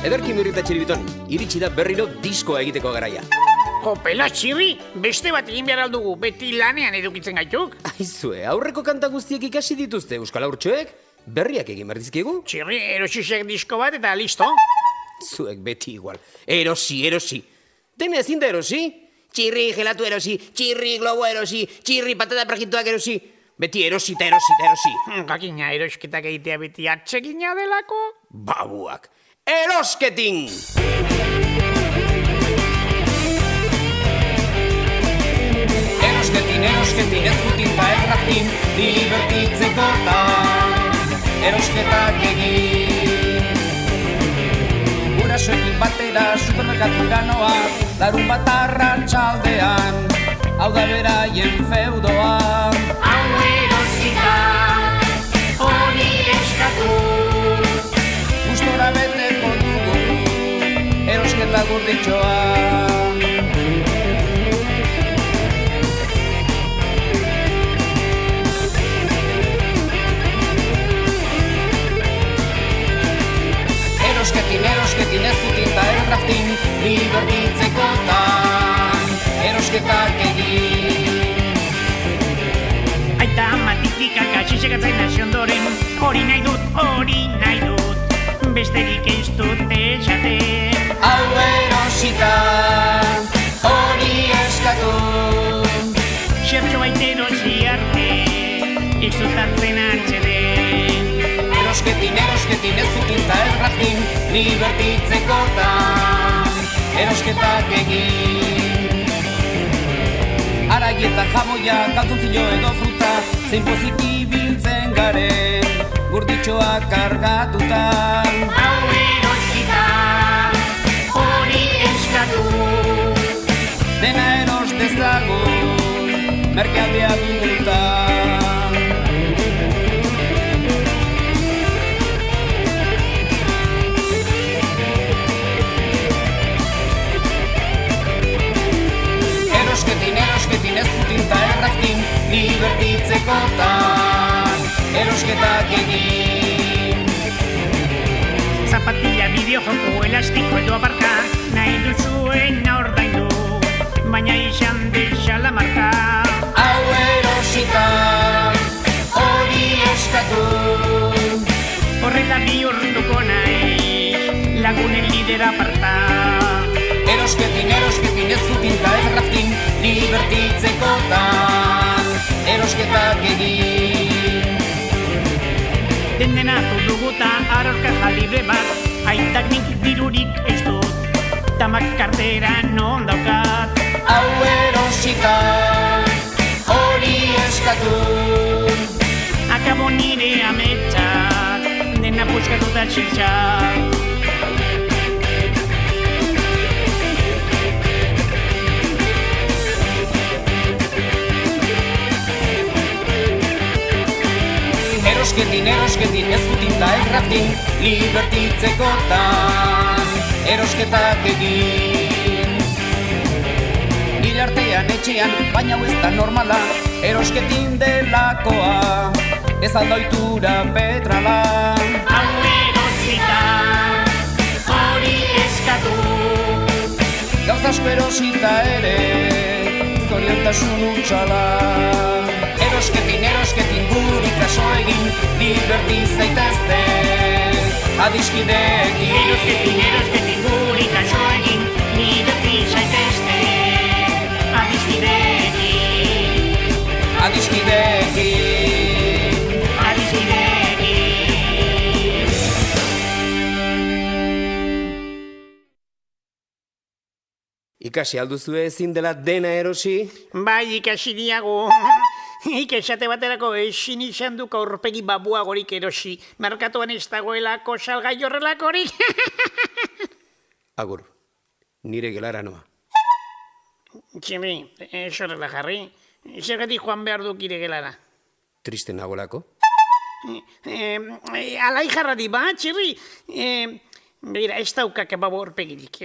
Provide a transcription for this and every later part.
Ederki mirrita txiribiton, iritsi da berriro diskoa egiteko garaia. Jopela, txirri, beste bat egin behar aldugu, beti lanean edukitzen gaituk. Aizue, aurreko kanta guztiek ikasi dituzte Euskal Haurtxoek, berriak egin behar dizkigu. Txirri, erosisek disko bat eta listo. Zuek beti igual, erosi. Dena ezin da erosi? Txirri gelatu erosi, txirri globo erosi, txirri patata prajituak erosi. Beti erosi. Jakina, erosketak egitea beti atsegina delako. Babuak, erosketin! Erosketin, ez dutin eta ez raftin, divertitzeko da, erosketak egin. Gurasoekin batera supermerkatura noa, larun bat arratsaldean, hau da beraien feudoa. Hau erosita, hori eskatu. Gustora beteko dugu, erosketa gurditxoa. Erosketin ez dutin eta erraftin, divertitzeko da, erosketak egin. Aita matikik akatxixekatzen hasi ondoren, hori nahi dut, besterik ez dut esaten. Hau erosita, hori eskatu. Xertxo baita erosi arte, ez dut hartzen atxeden. Erosketin ez dutin eta erraftin, divertitzeko da, erosketak egin. Araietan jamoia, kaltuntzillo edo fruta, zein pozik ibiltzen garen, gurditxoak kargatuta. Hau erosita, hori eskatu. Dena eros dezagun, merkealdea duguta. Erosketin ez dutin eta erraftin, divertitzeko da, erosketak egin. Zapatilla, bideojoko, elastiko edo abarka, nahi duzuen ordaindu, baina izan deixala marka. Hau erosita, hori eskatu. Horrela bihurtuko naiz, lagunen lidera aparta. Erosketin ez dutin eta erraftin, divertitzeko da, erosketak egin. Dendena duguta arorka jalibre bat, aitak nik dirurik ez dut, tamak kartera non daukat. Hau erosita, hori eskatu. Akabo nire ametsak, dena puskatuta txiltsak. Erosketin ez dutin eta ez raftin, libertitzeko da, erosketak egin. Nire artean etxean, baina hau ez da normala, erosketin delakoa, ez aldoitura petrala. Hau erosita, hori eskatu. Gauz asko erosita ere, zoriontasun utxala. Erosketin guri kaso egin, liberti zaitezte, adiskideekin. Erosketin guri kaso egin, liberti zaitezte, adiskideekin. Ikasi alduzue ezin dela dena erosi? Bai, ikasi diago. Ikesate baterako ezin izan duk aurpegi babuagorik erosi. Merkatuan ez dagoelako salgai horrelakorik. Agur, nire gelara noa. Txirri, ez horrela jarri. Zergatik joan behar duk ire gelara. Triste nagolako? Alai jarra di ba, txirri. Begira, ez daukak babu aurpegirik.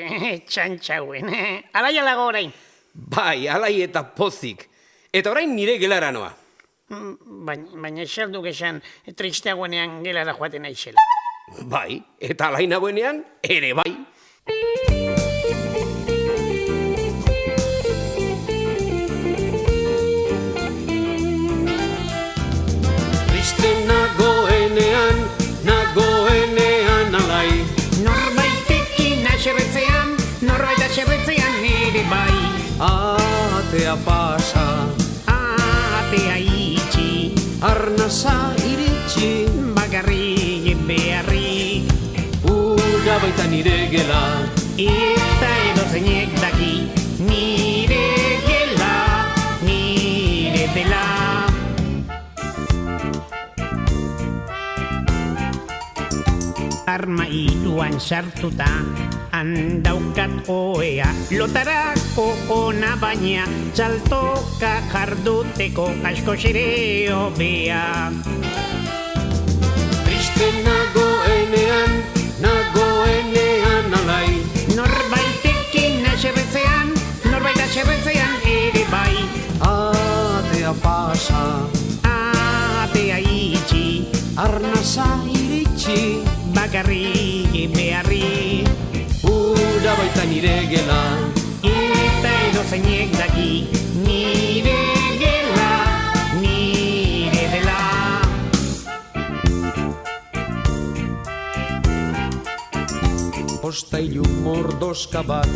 Txantxauen. Alai alago orain. Bai, alai eta pozik. Eta orain nire gelara noa. Baina esalduk esan tristeagoenean gelara joaten aizela. Bai, eta alain nagoenean, ere bai. Triste nagoenean alai. Norbaitekin aserretzean, norbait aserretzean ere bai. Atea pasa, Atea itxi, arnasa iritsi, bakarrik beharrik. ura baita nire gela. Eta edozeinek daki, nire gela, nire dela. Armairuan sartuta, handaukat oea, lotarako ona baina, txaltoka jarduteko asko xere hobea. Triste nagoenean alai. Norbaitekin aserretzean, norbait aserretzean ere bai. Atea pasa, Atea itxi, arnasa iritsi, bakarrik beharrik. ura baita nire gela. Eta edozeinek daki, nire gela, nire dela. Postailu mordoska bat,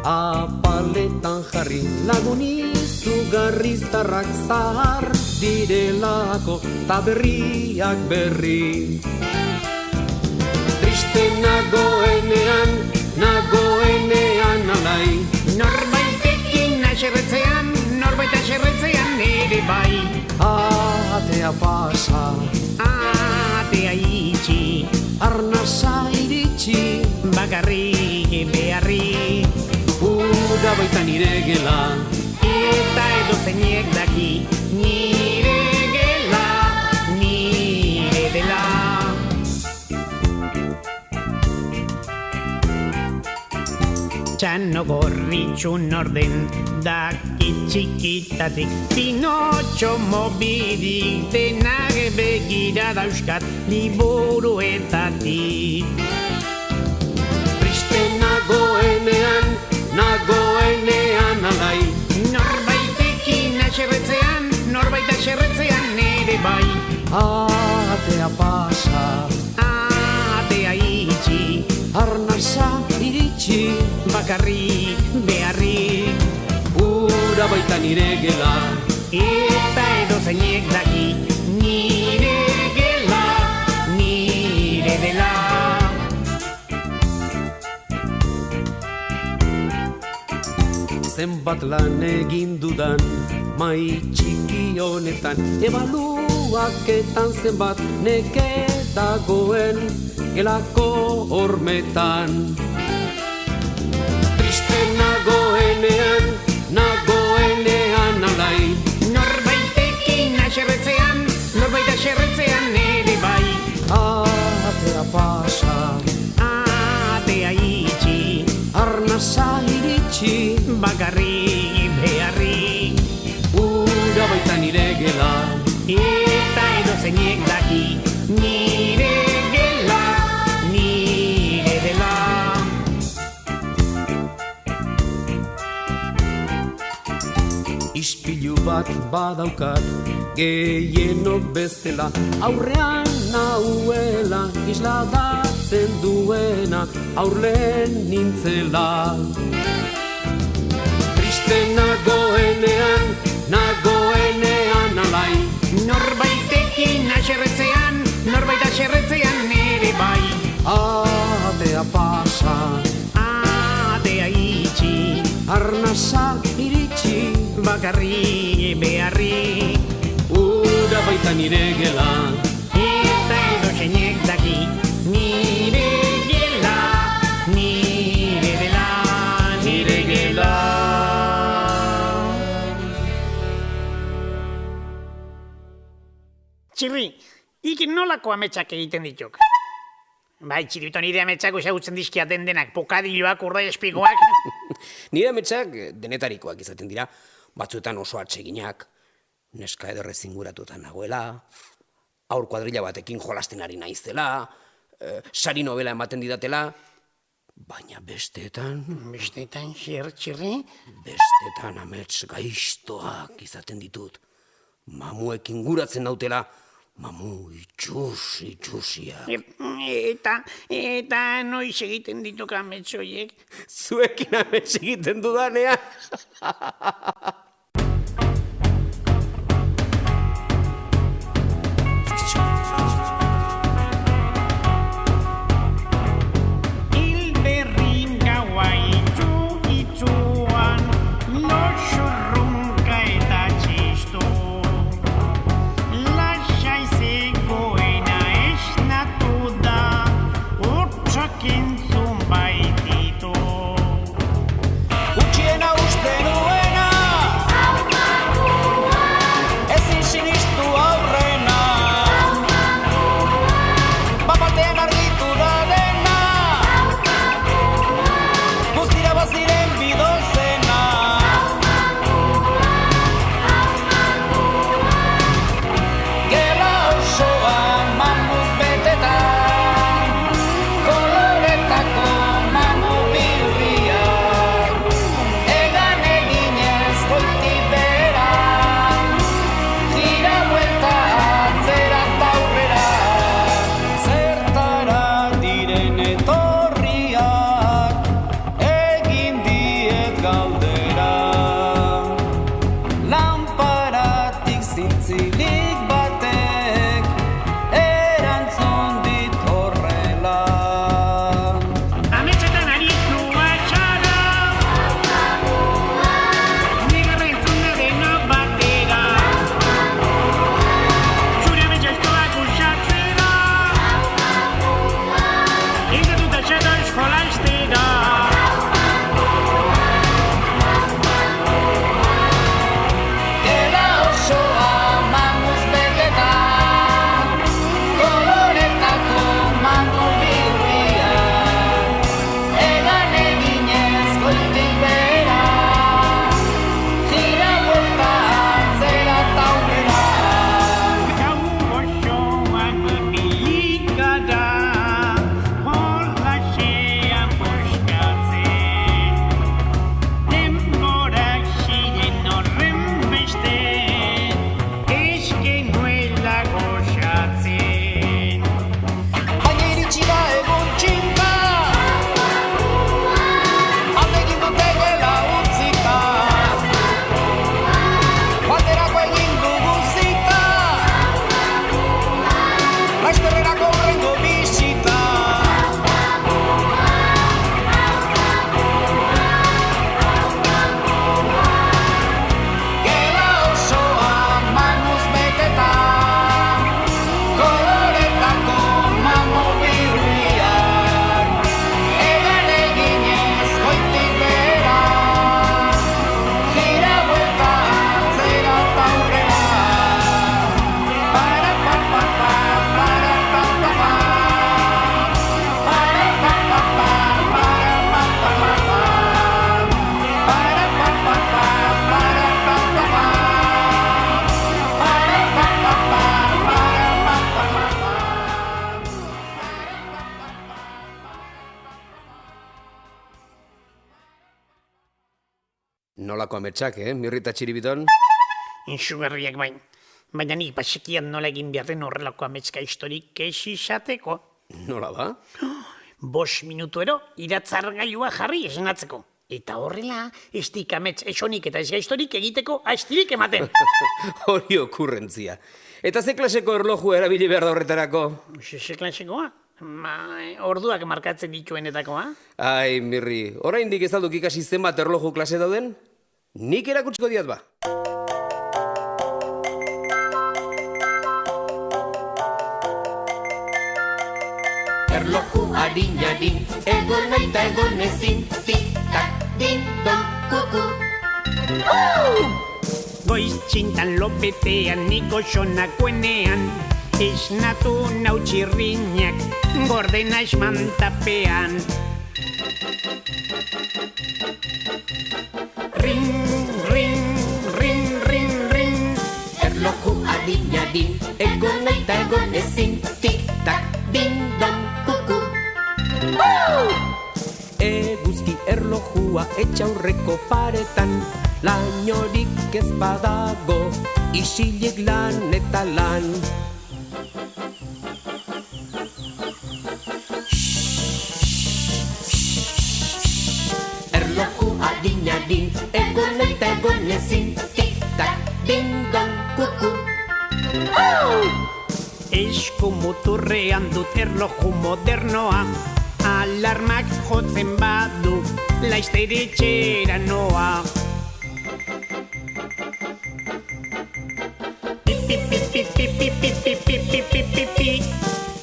apaletan jarri, lagun izugarriztarrak zahar direlako, ta berriak berri. Triste nagoenean alai. Norbaitekin aserretzean, norbait aserretzean ere bai. Atea pasa, Atea itxi, arnasa iritsi, bakarrik beharrik. ura baita nire gela. Eta edozeinek daki, nire gela, nire dela. Txano gorritxun orden daki txikitatik, Pinotxo mobidik denak begira dauzkat liburuetatik. Triste nagoenean alai. Norbaitekin aserretzean, norbait aserretzean ere bai. Atea pasa, Atea itxi, arnasa iritsi, bakarrik beharrik. ura baita nire gela. Eta edozeinek daki, nire gela, nire dela. Zenbat lan egin dudan, mai txiki honetan, ebaluaketan zenbat neke dagoen gelako hormetan. Triste nagoenean alai. Norbaitekin aserretzean, norbait aserretzean ere bai. Atea pasa, Atea itxi, arnasa iritsi, bakarrik beharrik. ura baita nire gela. Eta edozeinek daki, nire gela, nire dela. Ispilu bat badaukat, gehienok bezala, aurrean nauela, isladatzen duena, aurlen nintzela. Triste nagoenean alai. Norbaitekin aserretzean, norbait aserretzean ere bai. Atea pasa, Atea itxi, arnasa iritsi, bakarrik beharrik. ura baita nire gela. Eta edozeinek daki, nire gela, nire dela, nire gela. Txirri, ik nolako ametsak egiten dituk? Bai, txirito, nire ametsak ezagutzen dizkiaten denak, pokadiloak, urdai espikoak. Nire ametsak denetarikoak izaten dira, batzuetan oso atseginak, neska ederrez inguratutan nagoela, aur kuadrilla batekin jolasten ari naizela, sari novela ematen didatela, baina besteetan Bestetan, txirri? Bestetan amets gaiztoak izaten ditut. Mamuekin guratzen nautela, mamu itxusiak. Eta noiz egiten dituk amets horiek? Zuekin amets egiten dudanean. Nolako ametsak, mirrita txiribidon? Insugarriak bain. Baina nik pasekian nola egin beharren horrelako ametska historik esizateko. Nola ba? 5 minutuero iratzargailua jarri esnatzeko. Eta horrela, estik amets esonik eta ez gaiztorik egiteko astirik ematen. Hori okurrentzia. Eta ze klaseko erloju erabili behar da horretarako? Ze klasekoa? Orduak markatzen dituenetakoa? Ai, Mirri, oraindik ez alduk ikasi zenbat erloju klase dauden? Nik erakutsiko diat ba. Erloju adin, egon nahi eta egon ezin, tik-tak, din-don, kuku. Goiz txintan lopetean, niko xonakoenean, esnatu nau txirriñak, gordena esmantapean. Ring, ring, ring, ring, ring. Erloju adin, egon nahi eta egon ezin, tik-tak, din-don, kuku. Eguzki erlojua etxaurreko paretan, lainorik ez badago, isilik lan eta lan. Erloju adin, egon eta egon ezin, tik-tak, ding-dong, kuku. Esku muturrean dut erloju modernoa, alarmak jotzen badu, laizter etxera noa. Pi-pi-pi-pi-pi-pi-pi-pi-pi-pi-pi.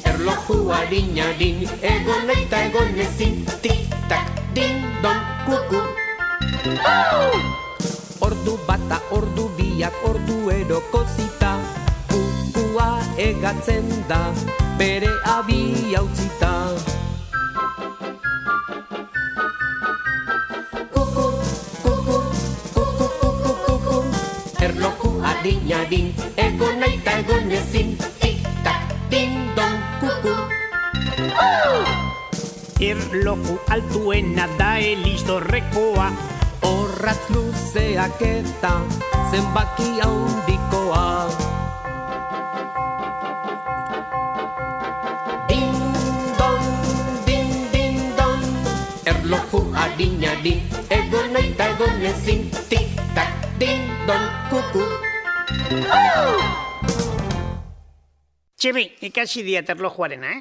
Erloju adin, egon eta egon ezin, tik-tak, ding-dong, kuku. Ordu bata, ordu biak, ordu eroko zita, kukua egatzen da, bere abi hautzita. Kuku, kuku, kuku, kuku, kuku. Erloju adin, egon eta egon ezin, tik-tak, ding-dong, kuku. Erloju altuena da eliztorrekoa, Horratz luzeak eta zenbaki handikoa. Ding-dong, ding-ding-dong. Erloju adin, egon eta egon ezin, tik-tak, ding-dong, kuku. Txirri, ikasi diat erlojuarena,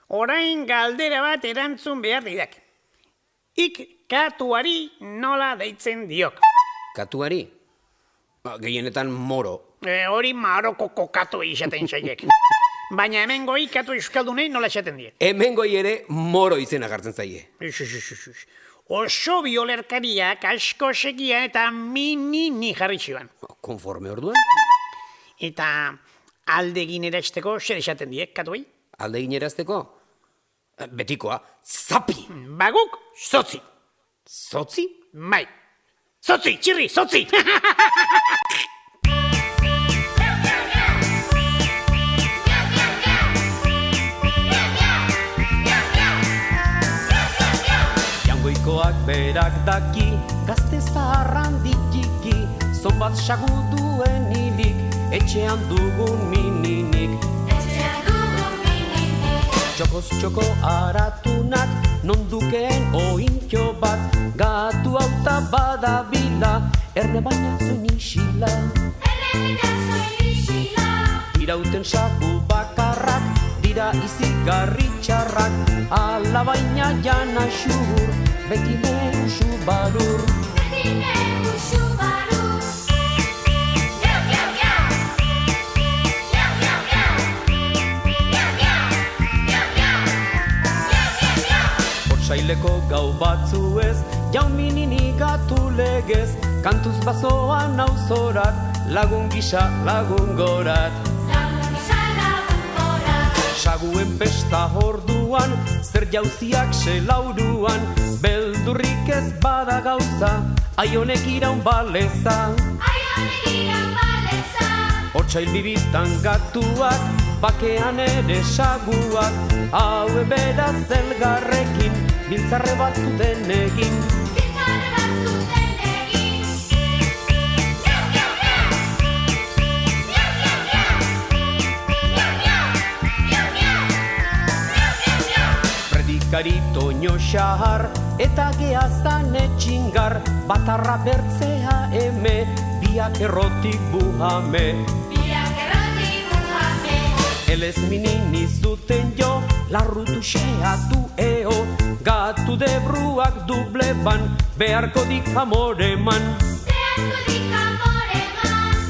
Orain galdera bat erantzun behar didak. Ik katuari nola deitzen diok. Katuari? Gehienetan moro. Hori Maroko kokatu izaten zaiek. Baina hemengo katu euskaldunei nola esaten die. Hemengoi ere moro izena gartzen zaie. Oso biolerkariak asko segia eta minini jarri ziban. Konforme orduan? Eta aldegin erasteko zer esaten diek katuei? Aldegin erazteko? Betikoa, zapi! Baguk, zotzi. Zotzi? Bai. Zotzi, txirri, zotzi! Jangoikoak berak daki, gazte zaharran ditiki, zonbat sagu duen hilik, etxean dugun mininik. Txokoz txoko aratunak, non dukeen ointxo bat, gatu hauta badabila, erne baina zuen isila. Irauten sagu bakarrak, dira izigarri txarrak, ala baina jana xur, beti neusu barur. Saileko gau batzuez, jauminini gatu legez, kantuz bazoan auzorat, lagun gisa lagun gorat. Saguen pesta orduan, zer jauziak selauruan, beldurrik ez bada gauza, aionek iraun baleza. Otsail bibitan gatuak, bakean ere saguak, haue beraz elgarrekin, biltzarre bat zuten egin. Predikari Toño xahar, eta geazan etxingar, batarra bertzea eme, biak errotik buhame. Elez minini zuten jo, larrutu xeatu eo, gatu debruak dubleban, beharko dik amoreman.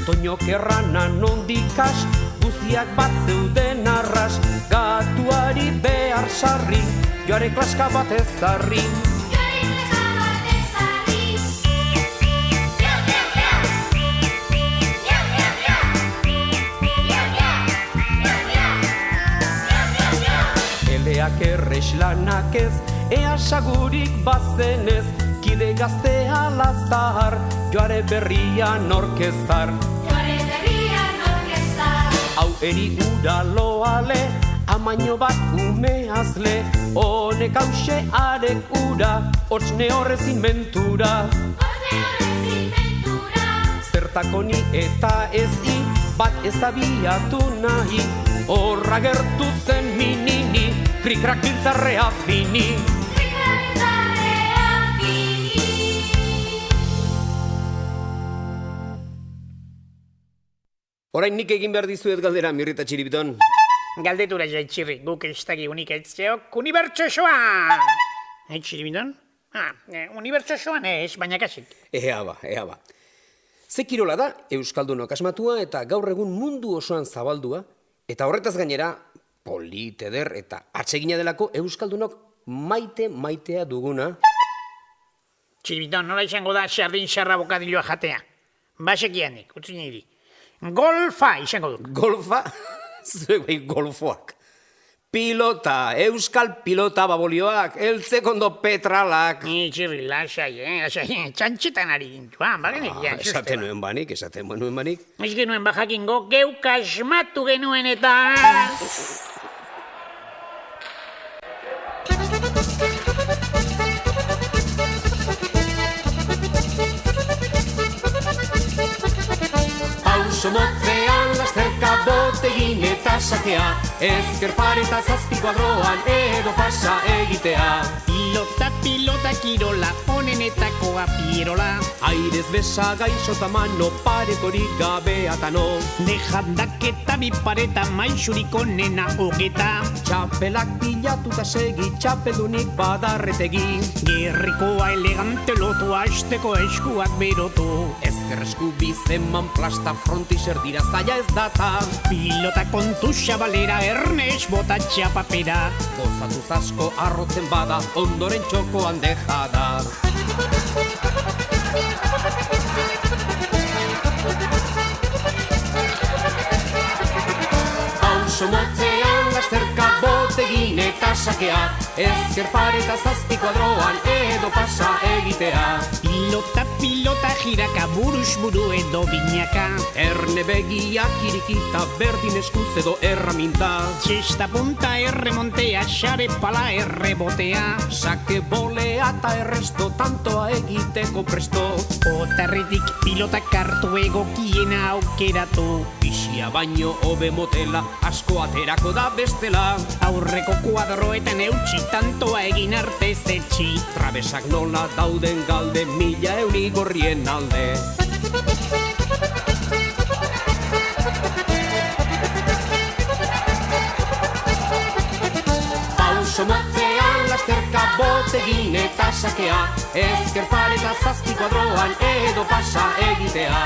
Toño kerrana nondikas, guztiak bat zeuden arras, gatuari behar sarri, joare klaska bat ezarri. Eleak erreslanak ez, ea sagurik bazenez, kide gaztea lazahar, joare berrian orkezar. Hau eri ura loale, amaino bat mehazle, honek hause arek ura, hotzne horrezin mentura. Zertako ni eta ez I, bat ez abiatu nahi, horra gertu zen minini, krikrak biltzarrea fini. Orain nik egin behar dizuet galdera, Mirrita Txiribiton. Galdetura jaitxirri, guk ez daki unik etzeok unibertsosoa! Txiribiton? Unibertsosoan ez, baina kasik. Ea ba. Ze kirola da, Euskaldunok asmatua eta gaur egun mundu osoan zabaldua, eta horretaz gainera, polit, eder eta atsegina delako Euskaldunok maitea duguna. Txiribiton, nola izango da sardin xarra bokadilloa jatea? Basekianik, utzi niri. Golfa izango duk. Golfa? Zuek bai golfoak. Pilota, euskal pilota babolioak, eltzekondo petralak. Txirri, lasai, txantxetan ari gintuan, bagenek jan. Esaten nuen banik. Ez genuen bajakingo, geuk asmatu genuen eta... Somotzean lasterka botegin eta sakea, ezker pareta zazpi kuadroan edo pasa egitea. Pilota kirola, onenetakoa pirola. Airez besa gaixota mano paretorik gabeatano. Dejandaketa bi pareta maixurik onena hogeta. Txapelak pilatuta segi, txapeldunik badarretegi. Gerrikoa elegante lotu, asteko eskuak berotu. Ezker esku bizeman plasta frontiser dira zaila ez data. Pilota kontu xabalera, ernez bota txapapera. Gozatuz asko arrotzen bada, ondoren txokoan dejada. Pauso motzean lasterka botegin eta sakea, ezker pareta zazpi kuadroan edo pasa egitea. Pilota jiraka buruz buru edo binaka. Erne begiak irikita berdin eskuz edo erraminta. Txesta punta erremontea, xare pala errebotea. Sake bolea eta erresto tantoa egiteko presto. Otarritik pilota kartu egokiena aukeratu. Bixia baino hobe motela, asko aterako da bestela. Aurreko kuadroetan eutxi tantoa egin arte zetxi. Trabesak nola dauden galde, mila euni gorrien alde. Pauso motzean lasterka botegin eta sakea, ezker pareta zazpi kuadroan edo pasa egitea.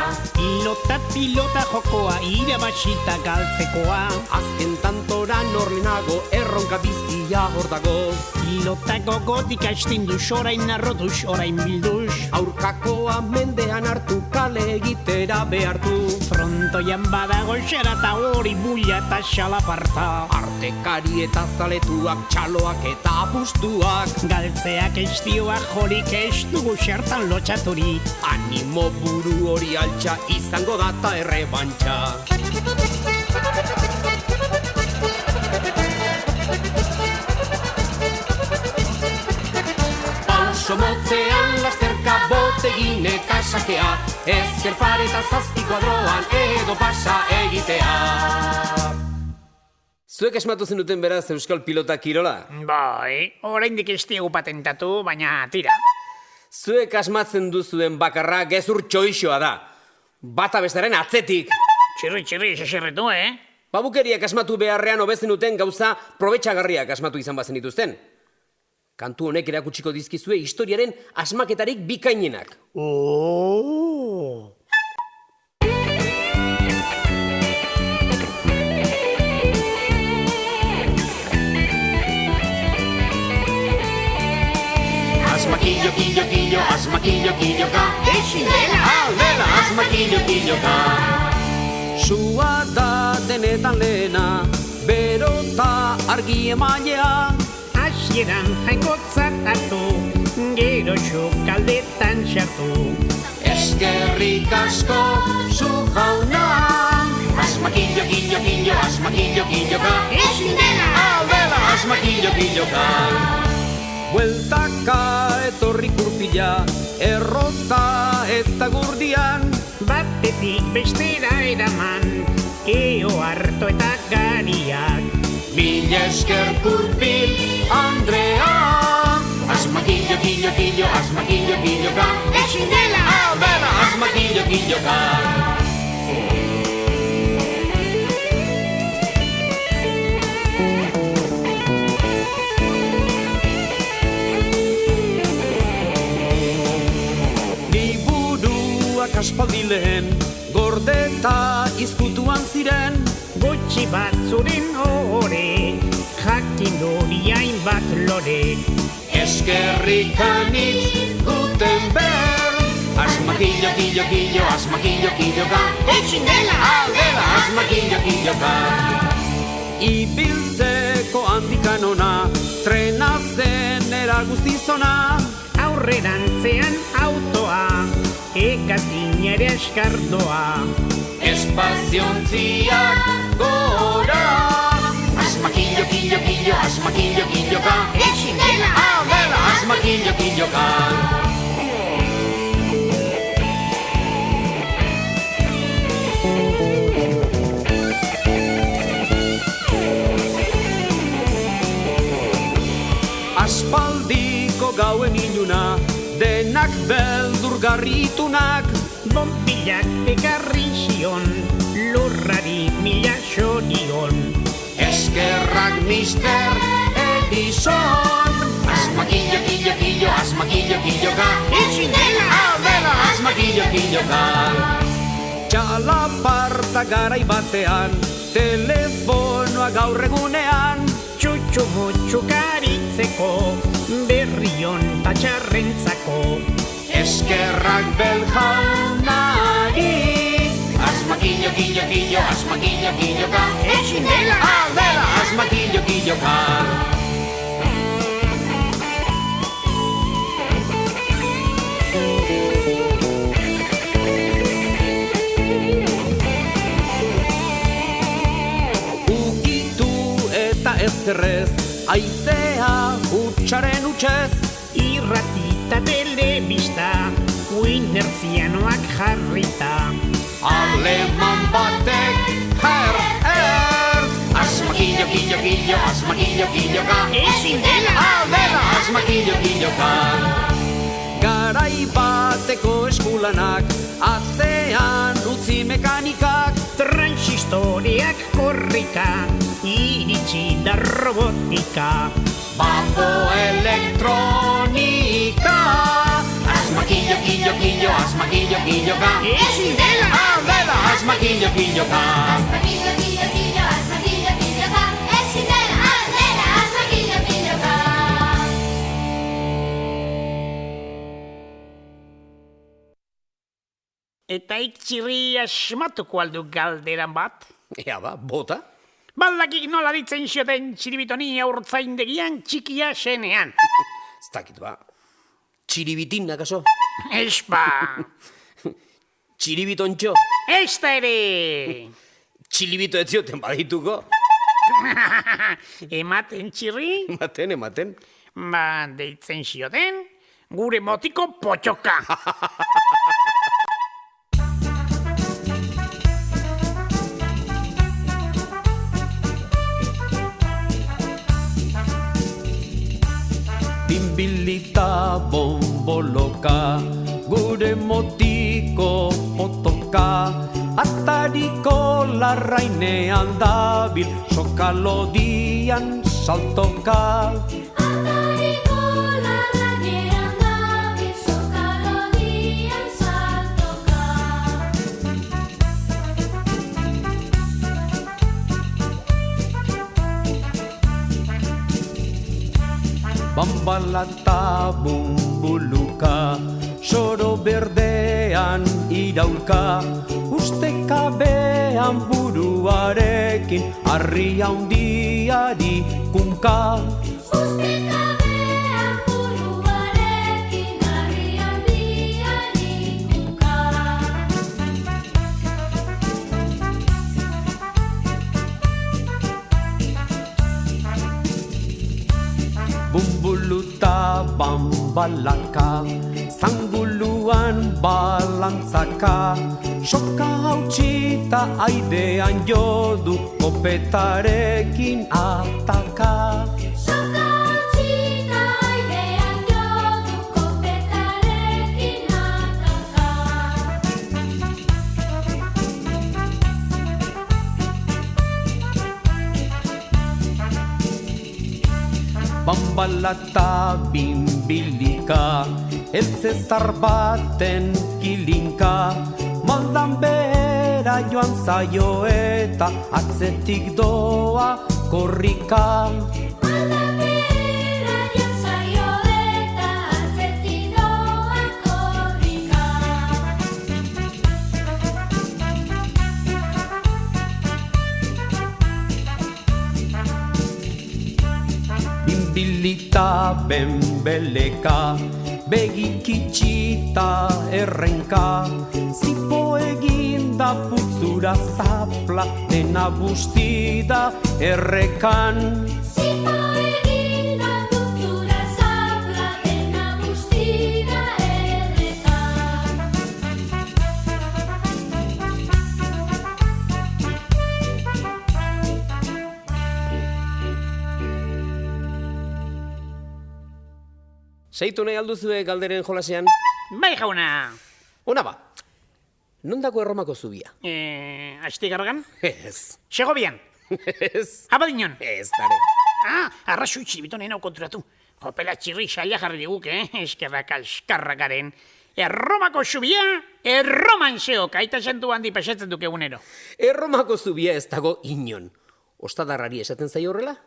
Pilota jokoa, irabasita galtzekoa. Azken tantora norlenago, erronka bizia hor dago. Pilota gogotik astinduz, orain narrotuz, orain bilduz. Aurkakoa mendean hartu, kale egitera behartu. Frontoian badago xera eta hori bulla eta xalaparta. Artekari eta zaletuak, txaloak eta apustuak. Galtzeak estioak jorik ez dugu xertan lotxaturi. Animo buru hori altxa, izango data errebantxa. Pauso motzean lasterka botegin eta sakea, ezker pareta zazpi kuadroan edo pasa egitea. Zuek esmatu zenuten beraz euskal pilota kirola? Bai, oraindik ez diegu patentatu, baina tira. Zuek asmatzen duzuen bakarra gezur txoixoa da. Bata bestaren atzetik. Txirri, xerretu, Babukeriak asmatu beharrean hobezen duten gauza probetxagarriak asmatu izan bazen dituzten. Kantu honek erakutsiko dizkizue historiaren asmaketarik bikainenak. Asmakillo, quillo, quillo, asmakillo, quillo, ka. Aldela, asmakillo, quillo, ka. Sua da denetan lehena, berota argi emailea. Hasieran jainkotzat hartu, gero xokaldetan sartu. Eskerrik asko, zu jauna. asmakillo-killoka. Ezin dela! Aldela, asmakillo-killoka. Bueltaka etorri kurpila, errota eta gurdian. Batetik bestera eraman, eo harto eta gariak. Mil esker kurpil, Andrea. Asmakillo-killoka. Ezin dela! Aldela, asmakillo-killoka. Aspaldi lehen, gordeta izkutuan ziren. Gutxi batzuren ore, jakin dori hainbat lore. Eskerrik anitz Gutenberg. Asmakillo-killoka. Ezin dela! Aldela, asmakillo-killoka. Ibiltzeko handikanona, trena zen era guztizona. Aurrerantzean autoa, egazkin ere eskardoa. Espaziontziak gora. Asmakillo-killoka. Ezin dela! Aldela, asmakillo-killoka. Aspaldiko gauen iluna, denak beldurgarritunak. Bonpilak ekarri zion, lurrari mila xorion. Eskerrak Mr. Edison. Asmakillo-killoka. Ezin dela! Aldela, asmakillo-killoka. Txalaparta garai batean, telefonoa gaur egunean. Txutxu-mutxu karitzeko, berrion tatxarrentzako. Eskerrak Beljaunari. Asmakillo-killoka. Ezin dela! Aldela, asmakillo-killoka. Ezkerrez, aizea hutsaren hutsez. Irratita telebista, inertzianoak jarrita. Aleman batek Herr Ertz. Asmakillo-killoka. Ezin dela! Aldela, asmakillo-killoka. Garai bateko eskulanak, atzean utzi mekanikak. Transistoreak korrika, iritsi da robotika. Bambo elektronika. Asmakillo-killoka. Ezin dela! Aldela, asmakillo-killoka. Ezin dela! Aldela, asmakillo-killoka. Eta iktzirri asmatuko aldu galderan bat? Ea ba, bota? Baldakik nola ditzen zioten txiribitoni aurtzaindegian txikia zenean. Ez dakit ba. Txiribitin, nakaso? Espa! Txiribitontxo? Ez da ere! Txilibito ez zioten badituko? Ematen txirri? Ematen. Ba, deitzen zioten, gure motiko potxoka. Timbilita bomboloka, gure motiko potoka. Atariko larrainean dabil, sokalodian saltoka. Atariko larrainean dabil, sokalodian saltoka. Bambalata bumbuluka, soro berdean iraulka. Ustekabean buruarekin, harri handiari kunka. Ustekabean buruarekin, harri handiari kunka. bambalaka, zanguluan balantzaka, soka hautsita aidean jodu kopetarekin ataka. Soka utzita aidean jodu kopetarekin ataka. Bambalata bimbilika, eltzezar baten kilinka, maldan behera joan zaio eta atzetik doa korrika. Maldan behera joan zaio eta atzetik doa korrika. Bimbilita benbeleka, begikitxita errenka, zipo eginda putzura zapla, dena bustida errekan. Zipo eginda putzura zapla, dena bustida errekan. Seitu nahi alduzue galderen jolasean? Bai, jauna. Ona ba, nondako Erromako zubia? Astigarragan? Ez, Segobian. ez, Abadiñon. ez dare. Arrasu itxibitonen hau konturatu. Jopela txirri saia jarri diguk, eskerrak alskarrakaren. Erromako zubia, erroman zeok, aita sentu handi pasatzen duke egunero. Erromako zubia ez dago inon. Ostadarrari esaten zaio horrela?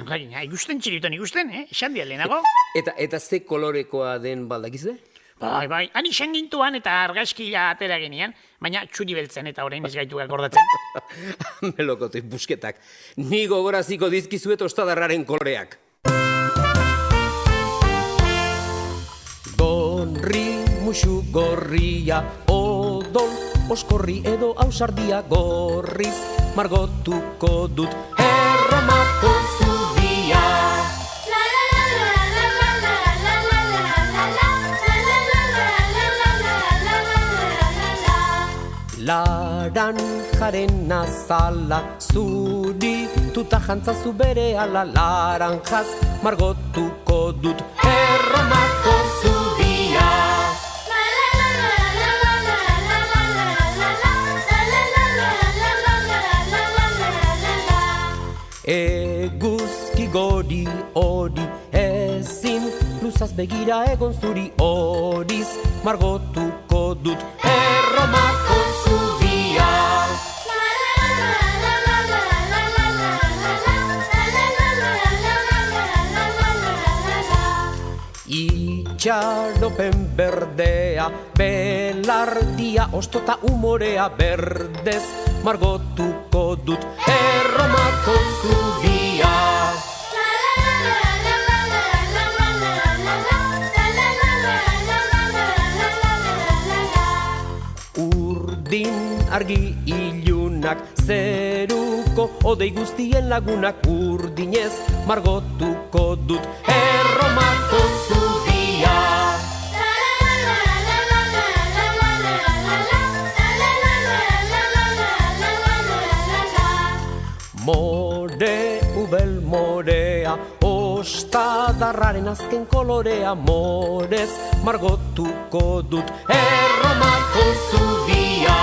Gaina, ikusten txiriton ikusten, esan dia lehenago. Eta ze kolorekoa den baldakizue? Bai, han izan gintuan eta argazkia atera genian, baina txuri beltzen eta orain ez gaitu akordatzen. Melokotoi busketak. Ni gogoraziko dizkizuet ostadarraren koloreak. Gorri, musu gorria, odol, oskorri edo ausardia gorriz, margotuko dut Erromako zubia. La la la la la la la la la la la la la la la la la la la la. Laranjaren azala, zurituta jantzazu bere ala laranjaz, margotuko dut Erromako zubia. La la la la la la la la la la la la la. Eguzki gori hori ezin, luzaz begira egon zuri horiz, margotuko dut Erromako zubia. Itxaropen berdea, belardia, ostota umorea berdez, margotuko dut Erromako zubia. Urdin argi ilunak, zeruko odei guztien lagunak, urdinez margotuko dut Erromako zubia. More, ubel morea, ostadarraren azken kolorea, morez margotuko dut Erromako zubia.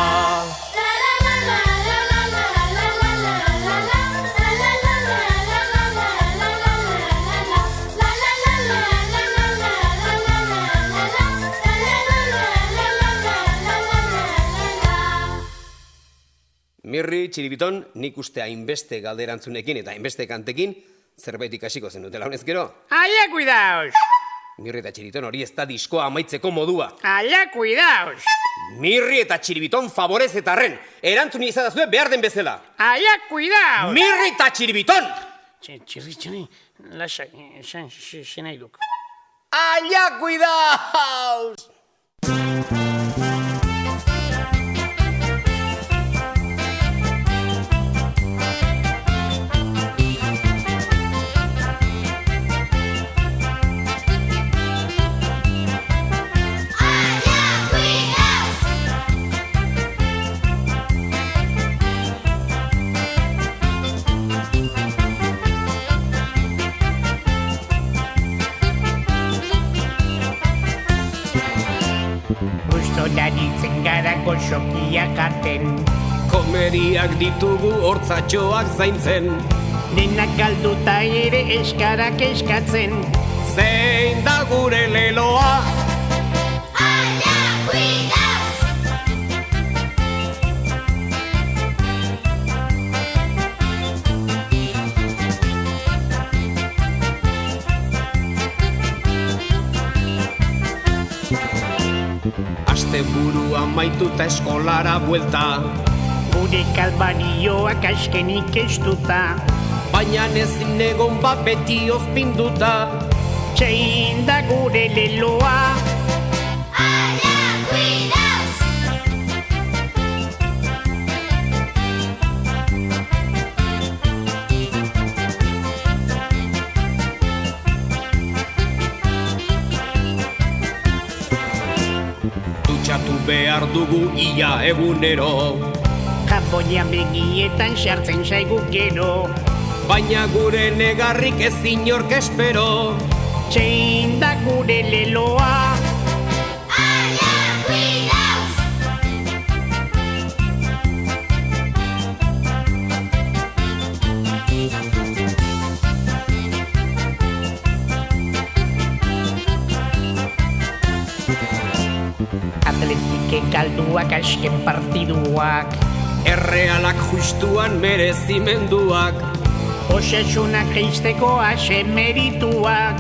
Mirri, txiribiton, nik uste hainbeste galderantzunekin eta hainbeste kantekin zerbait ikasiko zenutela honezkero. Aia, cuidaos! Mirri eta txiribiton hori ez da diskoa amaitzeko modua. Aia, cuidaos! Mirri eta txiribiton favorez eta arren, erantzuni izadazue behar den bezala. Aia, cuidaos! Mirri eta txiribiton! Txirri, lasai, esan nahi duk. Aia, cuidaos! Kirol aritzen gara goxokia jaten. Komeriak ditugu hortzatxoak zaintzen. Denak galduta ere eskarak eskatzen. Zein da gure leloa? Allá, cuidaos. Asteburua maituta eskolara buelta, Gure kalbarioak askenik estuta. baina ezin egon bat beti ozpinduta. Zein da gure leloa? Allá, cuidaos. Dutxatu behar dugu ia egunero, Jaboian begietan sartzen zaigu gero. baina gure negarrik ez inork espero. Zein da gure leloa? Allá, cuidaos. Atletike galduak asken partiduak. Errealak justuan merezimenduak. Osasunak geisteko ase merituak.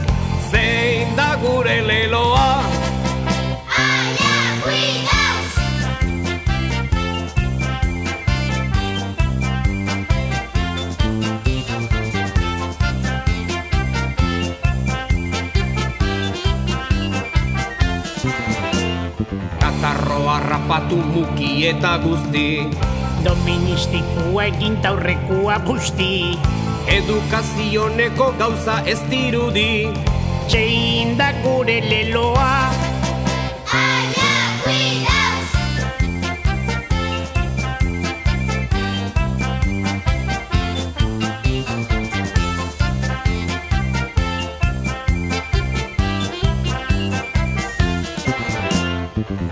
Zein da gure leloa? Allá, cuidaos. Katarroa rapatu muki eta guzti, Doministikua egin taurrekua busti. edukazioneko gauza ez dirudi. Zein da gure leloa? Allá, cuidaos.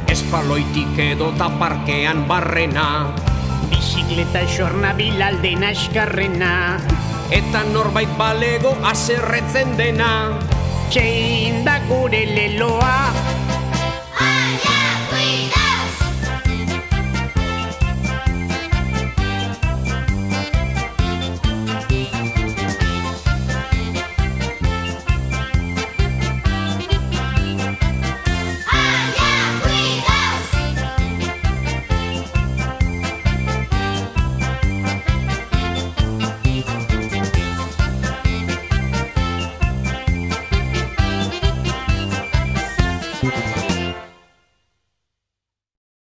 Espaloitik edota parkean barrena, Bizikleta xornabil alden askarrena. eta norbait balego aserretzen dena. Zein da gure leloa?